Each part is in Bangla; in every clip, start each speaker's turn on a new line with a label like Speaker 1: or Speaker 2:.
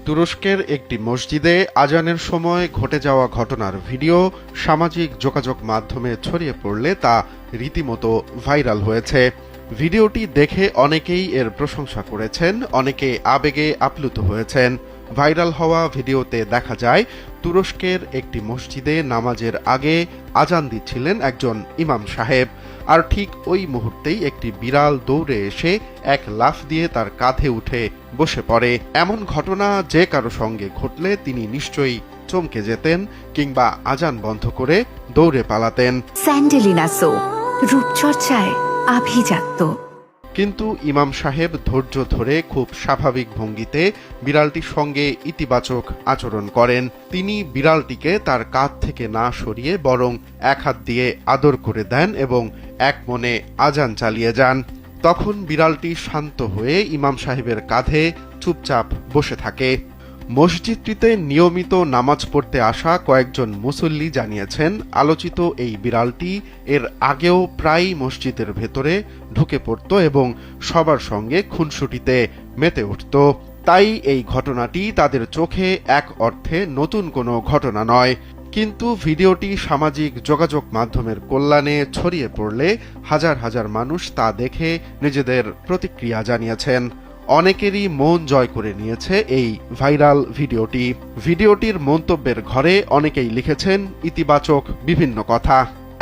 Speaker 1: তুরস্কের একটি মসজিদে আজানের সময় ঘটে যাওয়া ঘটনার ভিডিও সামাজিক যোগাযোগ মাধ্যমে ছড়িয়ে পড়লে তা রীতিমতো ভাইরাল হয়েছে। ভিডিওটি দেখে অনেকেই এর প্রশংসা করেছেন, অনেকে আবেগে আপ্লুত হয়েছেন। ভাইরাল হওয়া ভিডিওতে দেখা যায় তুরস্কের একটি মসজিদে নামাজের আগে আজান দিচ্ছিলেন একজন ইমাম সাহেব, আর ঠিক ওই মুহূর্তেই একটি বিড়াল দৌড়ে এসে এক লাফ দিয়ে তার কাঁধে উঠে বসে পড়ে। এমন ঘটনা যে কারো সঙ্গে ঘটলে তিনি নিশ্চয়ই চমকে যেতেন কিংবা আজান বন্ধ করে দৌড়ে পালাতেন।
Speaker 2: স্যান্ডেলিনা সো, রূপচর্চায় আভিজাত্য।
Speaker 1: কিন্তু ইমাম সাহেব ধৈর্য ধরে খুব স্বাভাবিক ভঙ্গিতে বিড়ালটির সঙ্গে ইতিবাচক আচরণ করেন। তিনি বিড়ালটিকে তার কাঁধ থেকে না সরিয়ে বরং এক হাত দিয়ে আদর করে দেন এবং এক মনে আজান চালিয়ে যান। তখন বিড়ালটি শান্ত হয়ে ইমাম সাহেবের কাঁধে চুপচাপ বসে থাকে। মসজিদটিতে নিয়মিত নামাজ পড়তে আসা কয়েকজন মুসল্লি জানিয়েছেন, আলোচিত এই বিড়ালটি এর আগেও প্রায়ই মসজিদের ভেতরে ঢুকে পড়ত এবং সবার সঙ্গে খুনসুটিতে মেতে উঠত। তাই এই ঘটনাটি তাদের চোখে এক অর্থে নতুন কোনো ঘটনা নয়। কিন্তু ভিডিওটি সামাজিক যোগাযোগ মাধ্যমের কল্যাণে ছড়িয়ে পড়লে হাজার হাজার মানুষ তা দেখে নিজেদের প্রতিক্রিয়া জানিয়েছেন। অনেকেরই মন জয় করে নিয়েছে এই ভাইরাল ভিডিওটির মন্তব্যের ঘরে অনেকেই লিখেছেন ইতিবাচক বিভিন্ন কথা।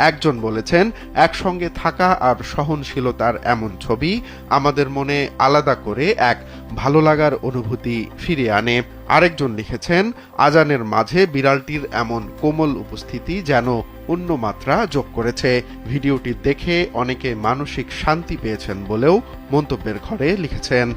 Speaker 1: একজন বলেছেন, একসঙ্গে থাকা আর সহনশীলতার এমন ছবি আমাদের মনে আলাদা করে এক ভালো লাগার অনুভূতি ফিরিয়ে আনে। আরেকজন লিখেছেন, আজানের মাঝে বিড়ালটির এমন কোমল উপস্থিতি যেন অন্য মাত্রা যোগ করেছে। ভিডিওটি দেখে অনেকে মানসিক শান্তি পেয়েছেন বলেও মন্তব্যের ঘরে লিখেছেন।